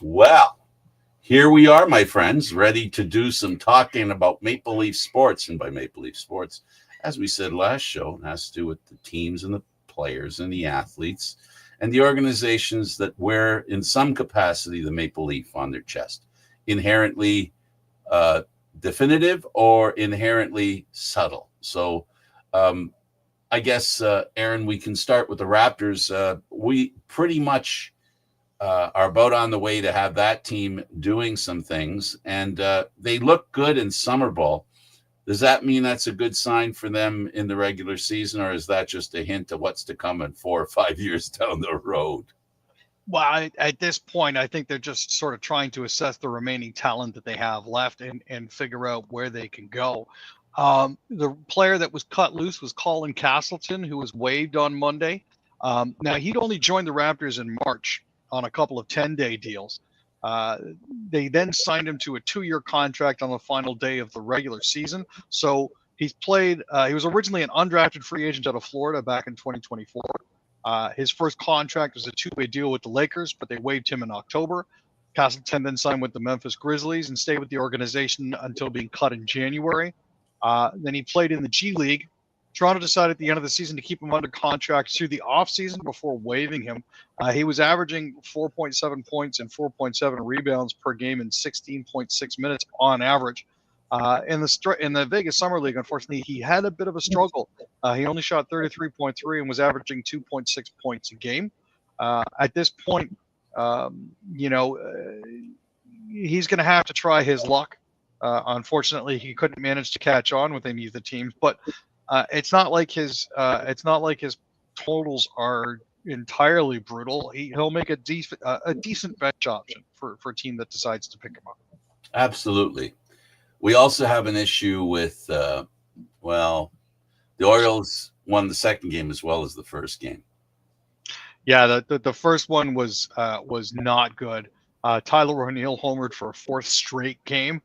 Well, here we are, my friends, ready to do some talking about Maple Leaf sports. And by Maple Leaf sports, as we said last show, it has to do with the teams and the players and the athletes and the organizations that wear, in some capacity, the Maple Leaf on their chest. Inherently definitive or inherently subtle. So I guess, Aaron, we can start with the Raptors. We pretty much are about on the way to have that team doing some things, and they look good in summer ball. Does that mean that's a good sign for them in the regular season, or is that just a hint of what's to come in 4 or 5 years down the road? Well, at this point, I think they're just sort of trying to assess the remaining talent that they have left and figure out where they can go. The player that was cut loose was Colin Castleton, who was waived on Monday. Now, he'd only joined the Raptors in March on a couple of 10-day deals. They then signed him to a 2-year contract on the final day of the regular season. So he's played, he was originally an undrafted free agent out of Florida back in 2024. His first contract was a 2-way deal with the Lakers, but they waived him in October. Castleton then signed with the Memphis Grizzlies and stayed with the organization until being cut in January. Then he played in the G League. Toronto decided at the end of the season to keep him under contract through the offseason before waiving him. He was averaging 4.7 points and 4.7 rebounds per game in 16.6 minutes on average. In the Vegas Summer League, unfortunately, he had a bit of a struggle. He only shot 33.3 and was averaging 2.6 points a game. At this point, he's going to have to try his luck. Unfortunately, he couldn't manage to catch on with any of the teams, but it's not like his totals are entirely brutal. He'll make a decent bench option for a team that decides to pick him up. Absolutely. We also have an issue with, the Orioles won the second game as well as the first game. Yeah, the first one was not good. Tyler O'Neill homered for a fourth straight game.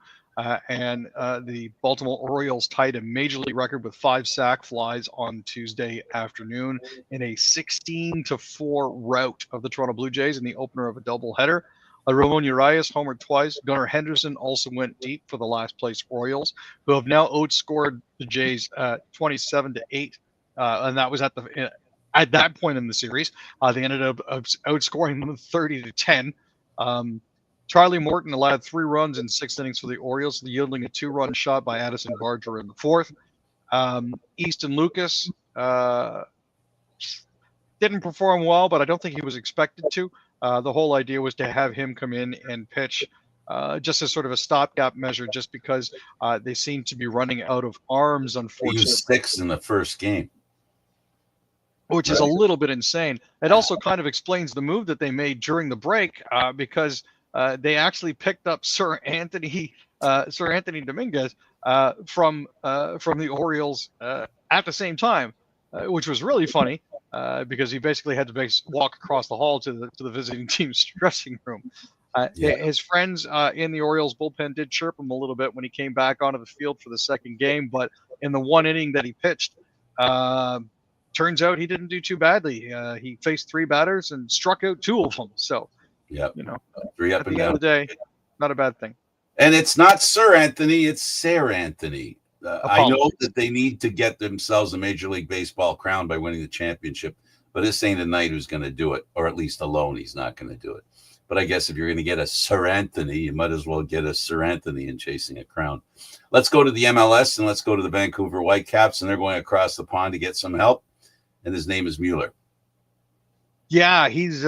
And the Baltimore Orioles tied a major league record with 5 sac flies on Tuesday afternoon in a 16-4 rout of the Toronto Blue Jays in the opener of a doubleheader. Ramon Urias homered twice. Gunnar Henderson also went deep for the last place Orioles, who have now outscored the Jays 27-8, and that was at that point in the series. They ended up outscoring them 30-10. Charlie Morton allowed 3 runs in 6 innings for the Orioles, yielding a 2-run shot by Addison Barger in the 4th. Easton Lucas didn't perform well, but I don't think he was expected to. The whole idea was to have him come in and pitch just as sort of a stopgap measure, just because they seem to be running out of arms, unfortunately. He used 6 in the first game, which is a little bit insane. It also kind of explains the move that they made during the break, because they actually picked up Sir Anthony Dominguez from the Orioles at the same time, which was really funny because he basically had to walk across the hall to the visiting team's dressing room. His friends in the Orioles bullpen did chirp him a little bit when he came back onto the field for the second game, but in the one inning that he pitched, turns out he didn't do too badly. He faced 3 batters and struck out 2 of them. So. Yeah, 3 up and down. At the end of the day, not a bad thing. And it's not Sir Anthony, it's Sir Anthony. I know that they need to get themselves a Major League Baseball crown by winning the championship, but this ain't a knight who's going to do it, or at least alone he's not going to do it. But I guess if you're going to get a Sir Anthony, you might as well get a Sir Anthony in chasing a crown. Let's go to the MLS and let's go to the Vancouver Whitecaps, and they're going across the pond to get some help, and his name is Mueller. Yeah, he's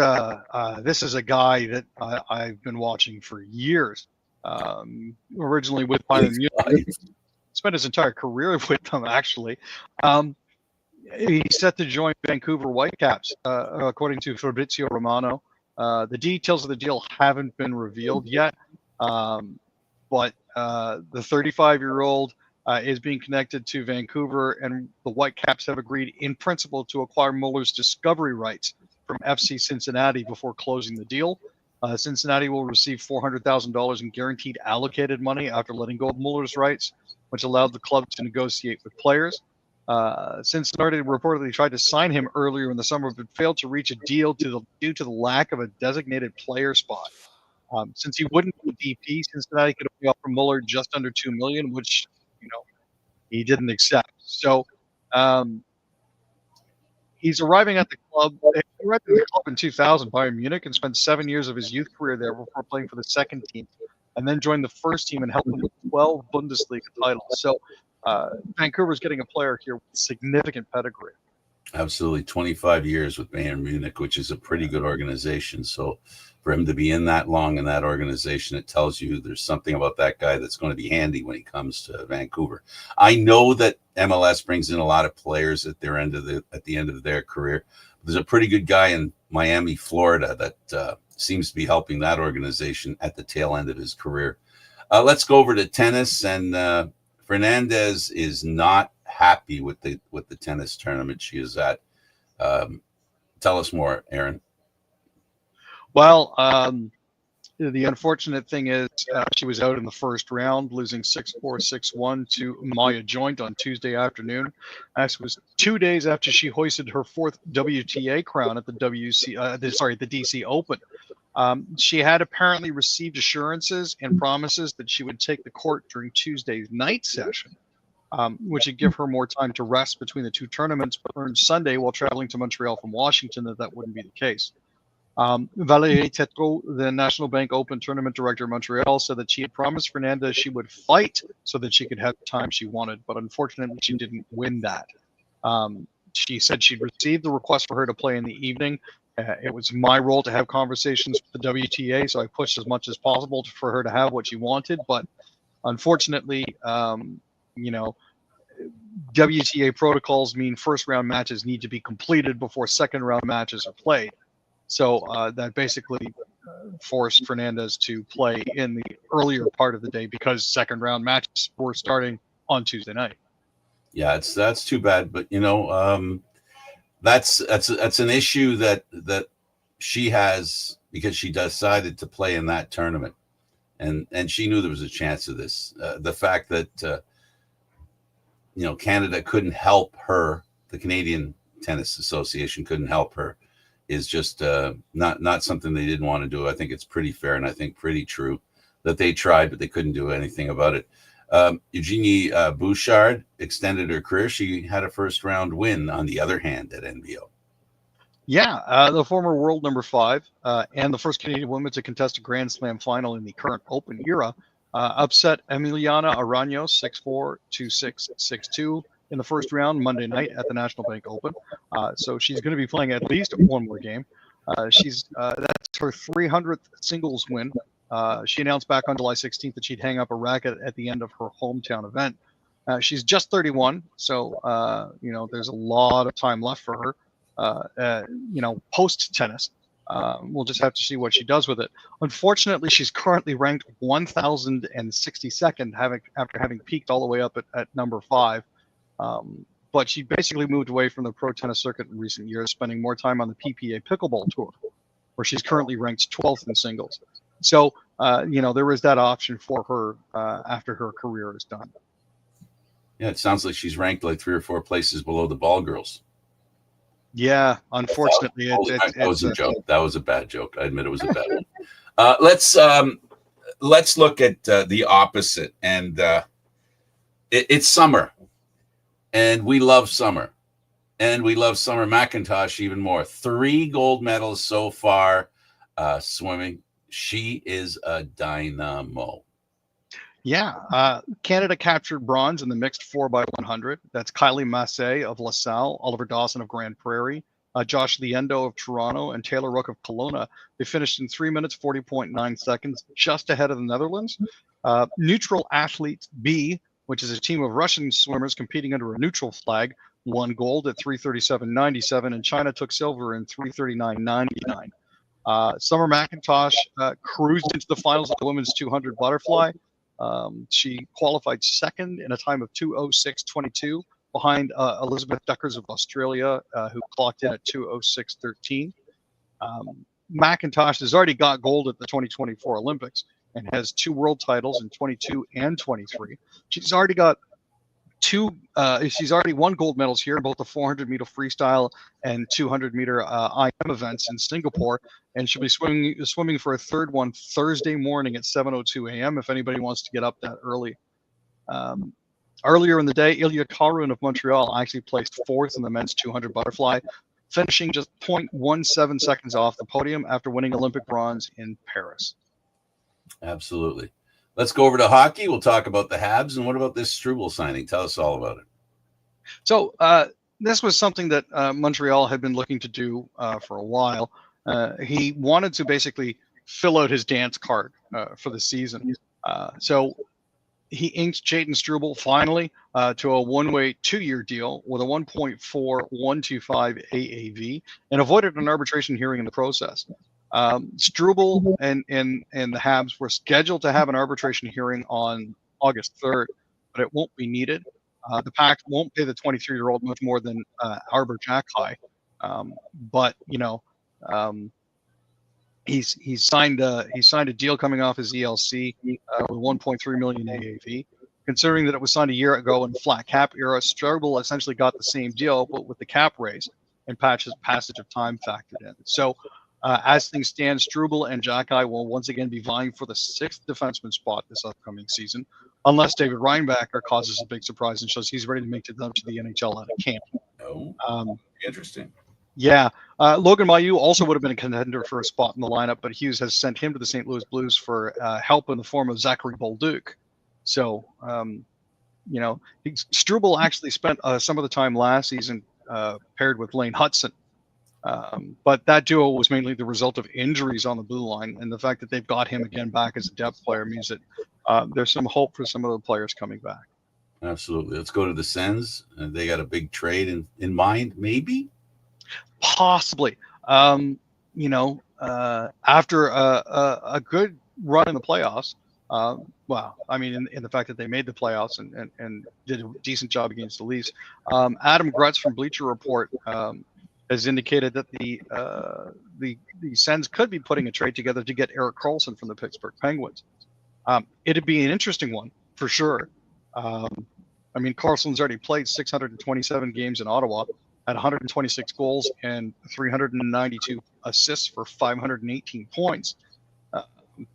this is a guy that I've been watching for years. Originally with Bayern Munich, spent his entire career with them, actually. He's set to join Vancouver Whitecaps, according to Fabrizio Romano. The details of the deal haven't been revealed yet, but the 35-year-old is being connected to Vancouver, and the Whitecaps have agreed in principle to acquire Mueller's discovery rights from FC Cincinnati before closing the deal. Cincinnati will receive $400,000 in guaranteed allocated money after letting go of Mueller's rights, which allowed the club to negotiate with players. Cincinnati reportedly tried to sign him earlier in the summer, but failed to reach a deal due to the lack of a designated player spot. Since he wouldn't be DP, Cincinnati could only offer Mueller just under $2 million, which he didn't accept. So um, he's arriving at the club. He arrived at the club in 2000, Bayern Munich, and spent 7 years of his youth career there before playing for the second team, and then joined the first team and helped them with 12 Bundesliga titles. So Vancouver's getting a player here with significant pedigree. Absolutely. 25 years with Bayern Munich, which is a pretty good organization. So for him to be in that long in that organization, it tells you there's something about that guy that's going to be handy when he comes to Vancouver. I know that MLS brings in a lot of players at the end of their career. There's a pretty good guy in Miami, Florida, that seems to be helping that organization at the tail end of his career. Let's go over to tennis, and Fernandez is not happy with the tennis tournament she is at. Tell us more, Aaron. Well, the unfortunate thing is she was out in the first round, losing 6-4, 6-1 to Maya Joint on Tuesday afternoon. This was 2 days after she hoisted her fourth WTA crown at the the DC Open. She had apparently received assurances and promises that she would take the court during Tuesday's night session, which would give her more time to rest between the two tournaments, but learned Sunday while traveling to Montreal from Washington that wouldn't be the case. Valérie Tétrault, the National Bank Open tournament director of Montreal, said that she had promised Fernandez she would fight so that she could have the time she wanted, but unfortunately she didn't win that. She said she'd received the request for her to play in the evening. It was my role to have conversations with the WTA, so I pushed as much as possible for her to have what she wanted, but unfortunately, WTA protocols mean first round matches need to be completed before second round matches are played. So that basically forced Fernandez to play in the earlier part of the day because second round matches were starting on Tuesday night. Yeah, that's too bad, but that's an issue that she has because she decided to play in that tournament, and she knew there was a chance of this. The fact that Canada couldn't help her, the Canadian Tennis Association couldn't help her, is just not something they didn't want to do. I think it's pretty fair and I think pretty true that they tried, but they couldn't do anything about it. Eugenie Bouchard extended her career. She had a first round win on the other hand at NBO. Yeah, the former world number 5 and the first Canadian woman to contest a Grand Slam final in the current Open era upset Emiliana Araños 6-4, 2-6, 6-2 in the first round Monday night at the National Bank Open. So she's going to be playing at least one more game. That's her 300th singles win. She announced back on July 16th that she'd hang up a racket at the end of her hometown event. She's just 31, so there's a lot of time left for her. Post tennis. We'll just have to see what she does with it. Unfortunately, she's currently ranked 1,062nd, after having peaked all the way up at number 5. But she basically moved away from the pro tennis circuit in recent years, spending more time on the PPA Pickleball Tour, where she's currently ranked 12th in singles. So, there is that option for her after her career is done. Yeah, it sounds like she's ranked like 3 or 4 places below the ball girls. Yeah, unfortunately, that was a joke. That was a bad joke. I admit it was a bad one. Let's look at the opposite, and it's summer, and we love summer, and we love Summer McIntosh even more. 3 gold medals so far, swimming. She is a dynamo. Yeah, Canada captured bronze in the mixed 4x100. That's Kylie Massey of LaSalle, Oliver Dawson of Grand Prairie, Josh Liendo of Toronto, and Taylor Rook of Kelowna. They finished in 3 minutes, 40.9 seconds, just ahead of the Netherlands. Neutral Athletes B, which is a team of Russian swimmers competing under a neutral flag, won gold at 3:37.97, and China took silver in 3:39.99. Summer McIntosh cruised into the finals of the women's 200 butterfly. She qualified second in a time of 2:06.22 behind Elizabeth Duckers of Australia, who clocked in at 2:06.13. McIntosh has already got gold at the 2024 Olympics and has 2 world titles in 22 and 23. She's already got she's already won gold medals here in both the 400-meter freestyle and 200-meter IM events in Singapore. and she'll be swimming for a third one Thursday morning at 7:02 a.m. if anybody wants to get up that early. Earlier in the day, Ilya Karun of Montreal actually placed fourth in the men's 200 butterfly, finishing just 0.17 seconds off the podium after winning Olympic bronze in Paris. Absolutely. Let's go over to hockey. We'll talk about the Habs. And what about this Struble signing? Tell us all about it. So this was something that Montreal had been looking to do for a while. He wanted to basically fill out his dance card for the season. So he inked Jayden Struble finally to a one-way 2-year deal with a 1.4125 AAV and avoided an arbitration hearing in the process. Struble and the Habs were scheduled to have an arbitration hearing on August 3rd, but it won't be needed. The Pact won't pay the 23-year-old much more than Arbor Jacki, but he signed a deal coming off his ELC with 1.3 million AAV. Considering that it was signed a year ago in flat cap era, Struble essentially got the same deal, but with the cap raise and passage of time factored in. So as things stand, Struble and Jacki will once again be vying for the 6th defenseman spot this upcoming season, unless David Reinbacher causes a big surprise and shows he's ready to make it up to the NHL out of camp. Oh, interesting. Yeah. Logan Mailloux also would have been a contender for a spot in the lineup, but Hughes has sent him to the St. Louis Blues for help in the form of Zachary Bolduc. So, Struble actually spent some of the time last season paired with Lane Hudson. But that duo was mainly the result of injuries on the blue line, and the fact that they've got him again back as a depth player means that there's some hope for some of the players coming back. Absolutely. Let's go to the Sens. They got a big trade in mind, maybe? Possibly. After a good run in the playoffs, in the fact that they made the playoffs and did a decent job against the Leafs, Adam Grutz from Bleacher Report has indicated that the Sens could be putting a trade together to get Erik Karlsson from the Pittsburgh Penguins. It'd be an interesting one for sure. Karlsson's already played 627 games in Ottawa, had 126 goals and 392 assists for 518 points.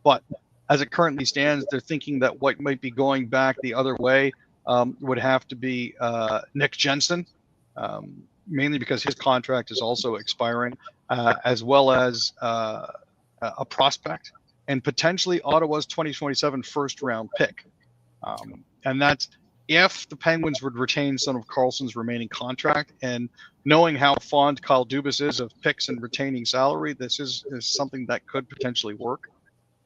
But as it currently stands, they're thinking that what might be going back the other way would have to be Nick Jensen, mainly because his contract is also expiring, as well as a prospect and potentially Ottawa's 2027 first-round pick. And that's if the Penguins would retain some of Karlsson's remaining contract, and knowing how fond Kyle Dubas is of picks and retaining salary, this is something that could potentially work.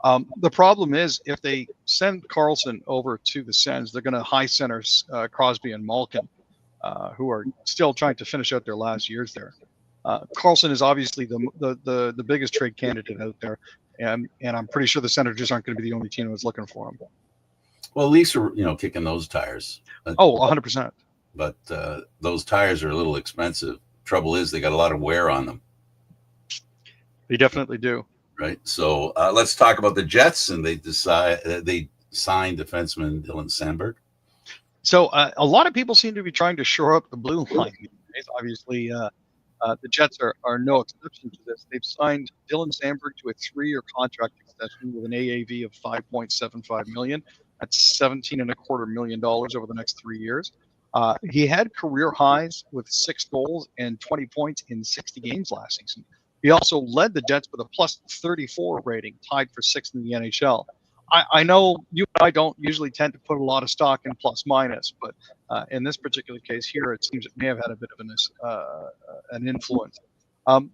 The problem is if they send Karlsson over to the Sens, they're going to high center Crosby and Malkin, who are still trying to finish out their last years there. Karlsson is obviously the biggest trade candidate out there, and I'm pretty sure the Senators aren't going to be the only team that's looking for him. Well, Leafs are, kicking those tires. 100%. But those tires are a little expensive. Trouble is they got a lot of wear on them. They definitely do. Right. So let's talk about the Jets, and they signed defenseman Dylan Sandberg. So a lot of people seem to be trying to shore up the blue line these days. Obviously, the Jets are no exception to this. They've signed Dylan Sandberg to a 3-year contract extension with an AAV of $5.75 million. That's $17.25 million over the next 3 years. He had career highs with 6 goals and 20 points in 60 games last season. He also led the Jets with a plus 34 rating, tied for 6th in the NHL. I know you and I don't usually tend to put a lot of stock in plus minus, but in this particular case here, it seems it may have had a bit of an influence.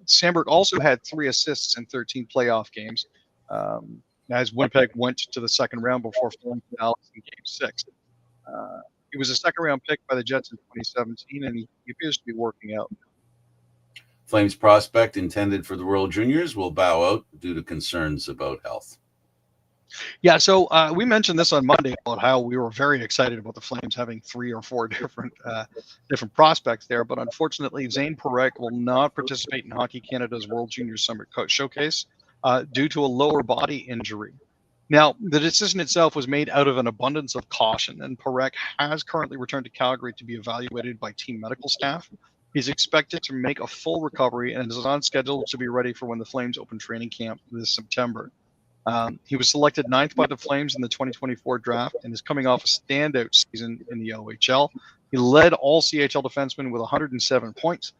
Sandberg also had 3 assists in 13 playoff games, as Winnipeg went to the second round before falling to Dallas in Game 6. He was a second-round pick by the Jets in 2017, and he appears to be working out. Flames prospect intended for the World Juniors will bow out due to concerns about health. Yeah, so we mentioned this on Monday about how we were very excited about the Flames having 3 or 4 different prospects there, but unfortunately, Zane Parekh will not participate in Hockey Canada's World Junior Summer Showcase due to a lower body injury. Now, the decision itself was made out of an abundance of caution, and Parekh has currently returned to Calgary to be evaluated by team medical staff. He's expected to make a full recovery and is on schedule to be ready for when the Flames open training camp this September. He was selected 9th by the Flames in the 2024 draft and is coming off a standout season in the OHL. He led all CHL defensemen with 107 points,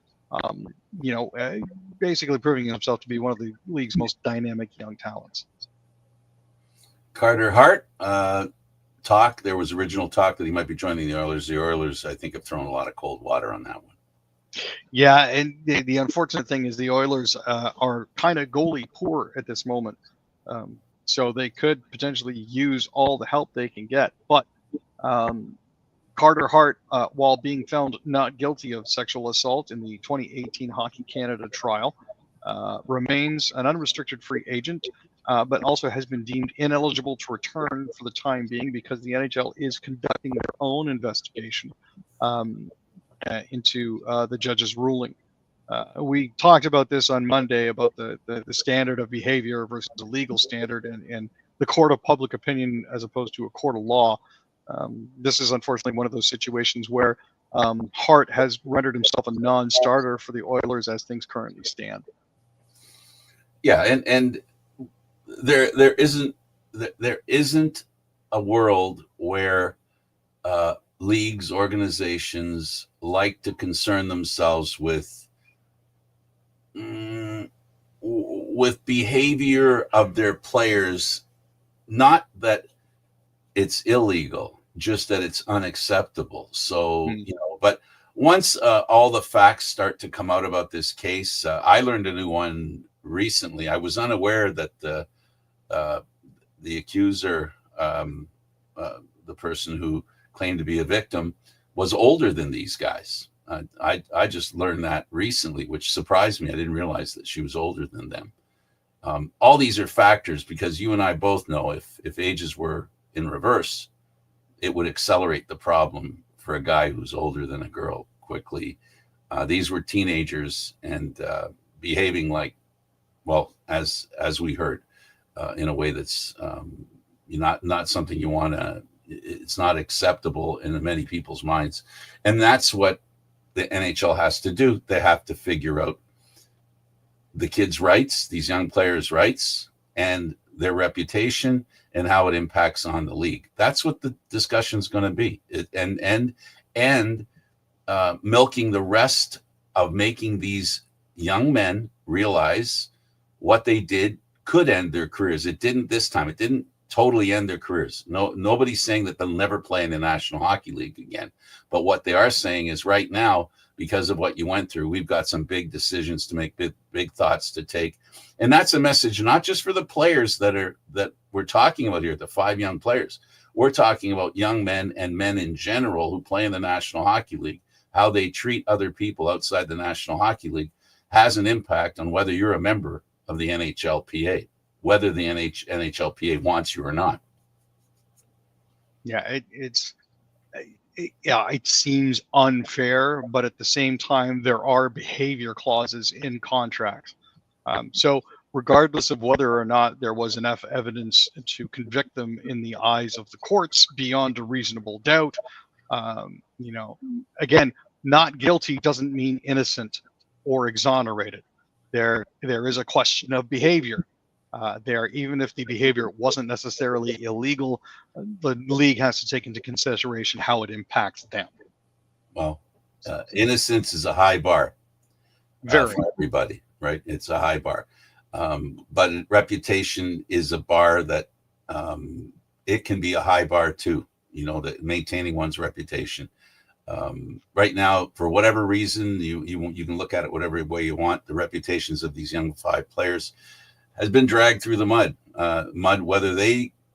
basically proving himself to be one of the league's most dynamic young talents. Carter Hart, there was original talk that he might be joining the Oilers. The Oilers, I think, have thrown a lot of cold water on that one. Yeah, and the unfortunate thing is the Oilers are kind of goalie poor at this moment. So they could potentially use all the help they can get. But Carter Hart, while being found not guilty of sexual assault in the 2018 Hockey Canada trial, remains an unrestricted free agent, but also has been deemed ineligible to return for the time being because the NHL is conducting their own investigation into the judge's ruling. We talked about this on Monday about the standard of behavior versus the legal standard and the court of public opinion as opposed to a court of law. This is unfortunately one of those situations where Hart has rendered himself a non-starter for the Oilers as things currently stand. Yeah, and there isn't a world where leagues, organizations like to concern themselves with behavior of their players, not that it's illegal, just that it's unacceptable. So, but once all the facts start to come out about this case, I learned a new one recently. I was unaware that the accuser, the person who claimed to be a victim, was older than these guys. I just learned that recently, which surprised me. I didn't realize that she was older than them. All these are factors because you and I both know if ages were in reverse, it would accelerate the problem for a guy who's older than a girl quickly. These were teenagers and behaving like, well, as we heard, in a way that's not something you want to. It's not acceptable in many people's minds, and that's what the NHL has to do. They have to figure out the kids' rights, these young players' rights, and their reputation, and how it impacts on the league. That's what the discussion is going to be, and milking the rest of making these young men realize what they did could end their careers. It didn't this time. It didn't totally end their careers. Nobody's saying that they'll never play in the National Hockey League again. But what they are saying is right now, because of what you went through, we've got some big decisions to make, big thoughts to take. And that's a message not just for the players that we're talking about here, the 5 young players. We're talking about young men and men in general who play in the National Hockey League. How they treat other people outside the National Hockey League has an impact on whether you're a member of the NHLPA, whether the NHLPA wants you or not. Yeah, it seems unfair, but at the same time, there are behavior clauses in contracts. So regardless of whether or not there was enough evidence to convict them in the eyes of the courts beyond a reasonable doubt, again, not guilty doesn't mean innocent or exonerated. There is a question of behavior. Even if the behavior wasn't necessarily illegal, the league has to take into consideration how it impacts them. Well, innocence is a high bar for everybody, right? It's a high bar. But reputation is a bar that it can be a high bar too, that maintaining one's reputation. Right now, for whatever reason, you can look at it whatever way you want. The reputations of these young 5 players has been dragged through the mud, whether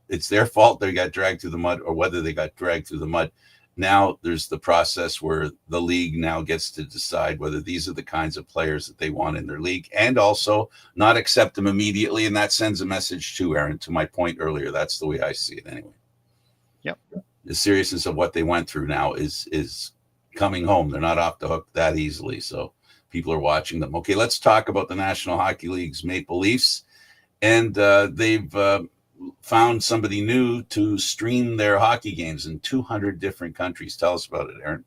it's their fault they got dragged through the mud or whether they got dragged through the mud. Now there's the process where the league now gets to decide whether these are the kinds of players that they want in their league and also not accept them immediately. And that sends a message too, Aaron, to my point earlier. That's the way I see it anyway. Yep. The seriousness of what they went through now is coming home. They're not off the hook that easily. So people are watching them. Okay, let's talk about the National Hockey League's Maple Leafs. And they've found somebody new to stream their hockey games in 200 different countries. Tell us about it, Aaron.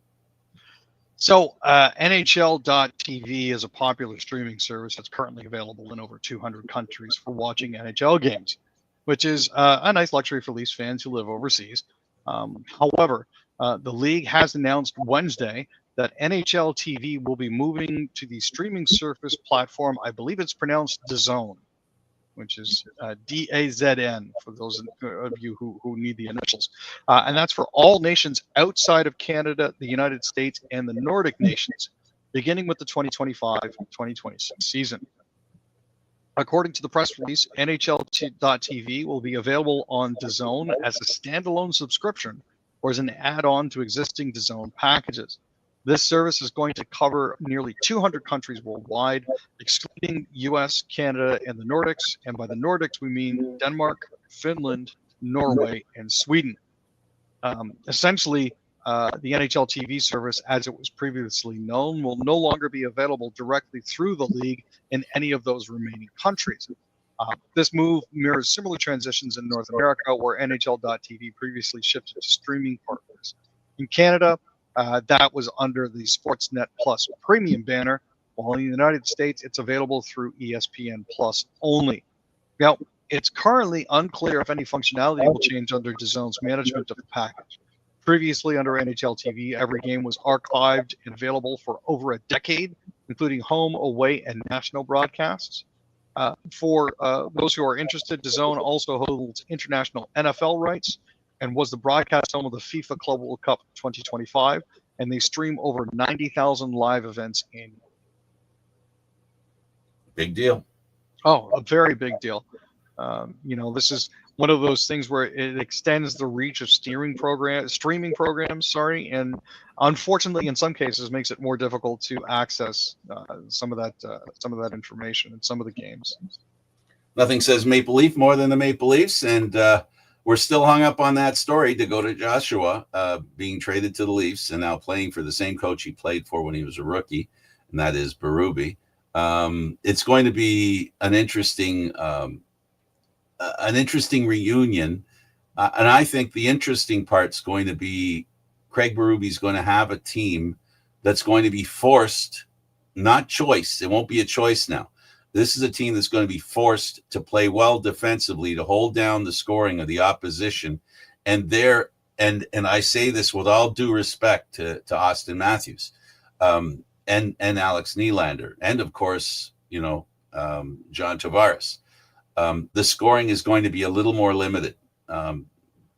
So NHL.tv is a popular streaming service that's currently available in over 200 countries for watching NHL games, which is a nice luxury for Leafs fans who live overseas. However, the league has announced Wednesday that NHL TV will be moving to the streaming service platform. I believe it's pronounced DAZN, which is DAZN for those of you who need the initials. And that's for all nations outside of Canada, the United States, and the Nordic nations, beginning with the 2025-2026 season. According to the press release, NHL.tv will be available on DAZN as a standalone subscription or as an add-on to existing DAZN packages. This service is going to cover nearly 200 countries worldwide, excluding US, Canada, and the Nordics. And by the Nordics, we mean Denmark, Finland, Norway, and Sweden. Essentially, the NHL TV service, as it was previously known, will no longer be available directly through the league in any of those remaining countries. This move mirrors similar transitions in North America, where NHL.tv previously shifted to streaming partners. In Canada, that was under the Sportsnet Plus premium banner, while in the United States, it's available through ESPN Plus only. Now, it's currently unclear if any functionality will change under DAZN's management of the package. Previously, under NHL TV, every game was archived and available for over a decade, including home, away, and national broadcasts. For those who are interested, DAZN also holds international NFL rights and was the broadcast home of the FIFA Club World Cup 2025, and they stream over 90,000 live events annually. Big deal. Oh, a very big deal. This is one of those things where it extends the reach of streaming programs, and unfortunately, in some cases, makes it more difficult to access some of that information in some of the games. Nothing says Maple Leaf more than the Maple Leafs, and we're still hung up on that story to go to Joshua being traded to the Leafs and now playing for the same coach he played for when he was a rookie, and that is Berube. It's going to be an interesting reunion, and I think the interesting part's going to be Craig Berube's going to have a team that's going to be forced, not choice. It won't be a choice now. This is a team that's going to be forced to play well defensively, to hold down the scoring of the opposition. And I say this with all due respect to Austin Matthews and Alex Nylander, and of course, John Tavares. The scoring is going to be a little more limited.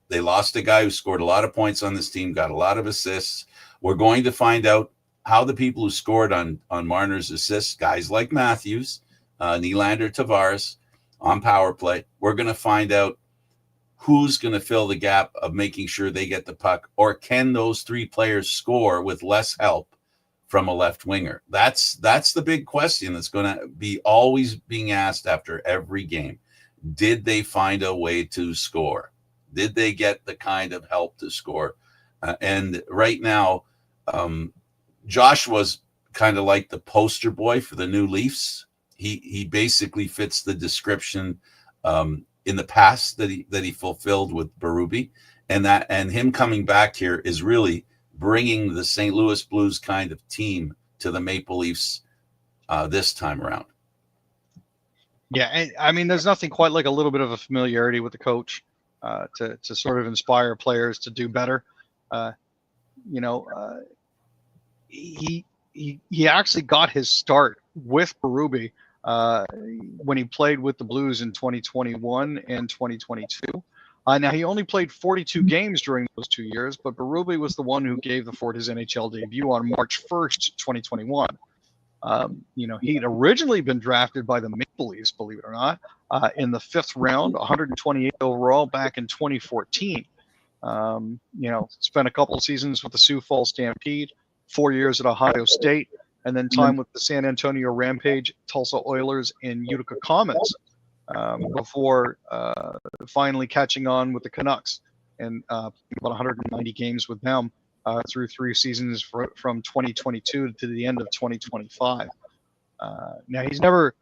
They lost a guy who scored a lot of points on this team, got a lot of assists. We're going to find out how the people who scored on Marner's assists, guys like Matthews, Nylander, Tavares, on power play, we're going to find out who's going to fill the gap of making sure they get the puck, or can those three players score with less help from a left winger? That's the big question that's going to be always being asked after every game. Did they find a way to score? Did they get the kind of help to score? And right now, Josh was kind of like the poster boy for the new Leafs. He basically fits the description in the past that he fulfilled with Berube, and him coming back here is really bringing the St. Louis Blues kind of team to the Maple Leafs this time around. Yeah, I mean, there's nothing quite like a little bit of a familiarity with the coach to sort of inspire players to do better. He actually got his start with Berube when he played with the Blues in 2021 and 2022. Now, he only played 42 games during those 2 years, but Berube was the one who gave the Fort his NHL debut on March 1st, 2021. He'd originally been drafted by the Maple Leafs, believe it or not, in the 5th round, 128 overall back in 2014. Spent a couple of seasons with the Sioux Falls Stampede, 4 years at Ohio State, and then time with the San Antonio Rampage, Tulsa Oilers, and Utica Comets before finally catching on with the Canucks and about 190 games with them through 3 seasons from 2022 to the end of 2025. Now he's never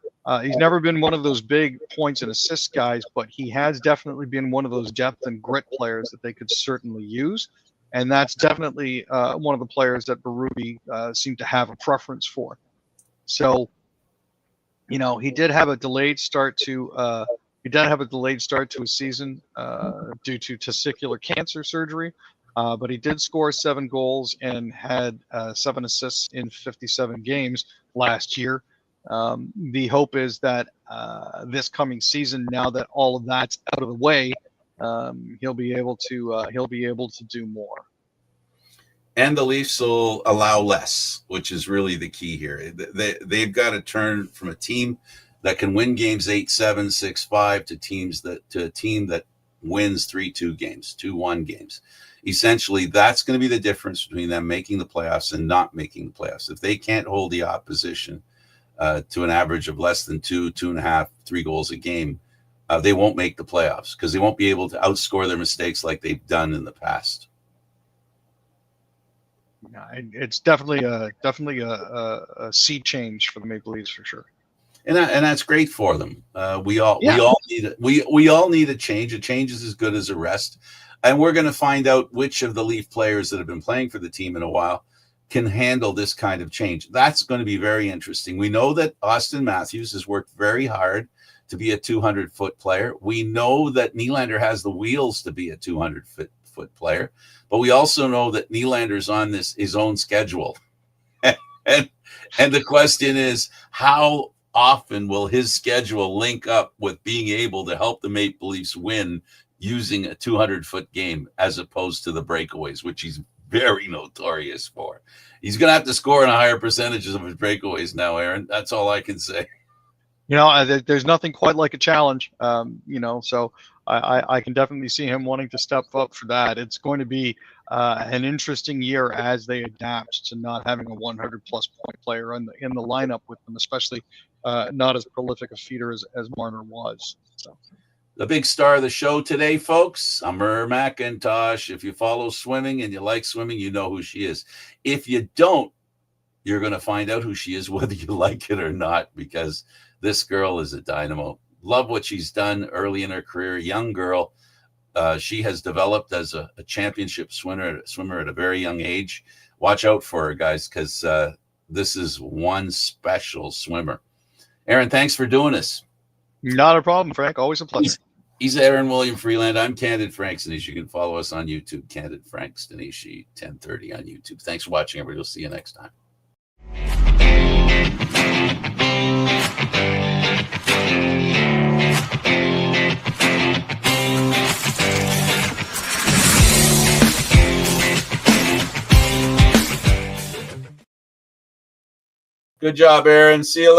been one of those big points and assist guys, but he has definitely been one of those depth and grit players that they could certainly use. and that's definitely one of the players that Berube seemed to have a preference for. So, he did have a delayed start to his season due to testicular cancer surgery, but he did score 7 goals and had 7 assists in 57 games last year. The hope is that this coming season, now that all of that's out of the way, he'll be able to do more. And the Leafs will allow less, which is really the key here. They've got to turn from a team that can win games 8-7, 6-5 to a team that wins 3-2 games, 2-1 games. Essentially, that's going to be the difference between them making the playoffs and not making the playoffs. If they can't hold the opposition to an average of less than 2.5, 3 goals a game, they won't make the playoffs because they won't be able to outscore their mistakes like they've done in the past. Yeah, it's definitely a sea change for the Maple Leafs for sure. And that's great for them. We all need a change. A change is as good as a rest. And we're going to find out which of the Leaf players that have been playing for the team in a while can handle this kind of change. That's going to be very interesting. We know that Austin Matthews has worked very hard to be a 200-foot player. We know that Nylander has the wheels to be a 200-foot player, but we also know that Nylander's on his own schedule. and the question is, how often will his schedule link up with being able to help the Maple Leafs win using a 200-foot game as opposed to the breakaways, which he's very notorious for? He's going to have to score in a higher percentages of his breakaways now, Aaron. That's all I can say. There's nothing quite like a challenge, so I can definitely see him wanting to step up for that. It's going to be an interesting year as they adapt to not having a 100-plus point player in the lineup with them, especially not as prolific a feeder as Marner was. So. The big star of the show today, folks, Summer McIntosh. If you follow swimming and you like swimming, you know who she is. If you don't, you're going to find out who she is, whether you like it or not, because this girl is a dynamo. Love what she's done early in her career. Young girl. She has developed as a championship swimmer at a very young age. Watch out for her, guys, because this is one special swimmer. Aaron, thanks for doing this. Not a problem, Frank. Always a pleasure. He's Aaron William Freeland. I'm Candid Frank Stanishi. You can follow us on YouTube, Candid Frank Stanishi, 10:30 on YouTube. Thanks for watching, everybody. We'll see you next time. Good job, Aaron. See you later.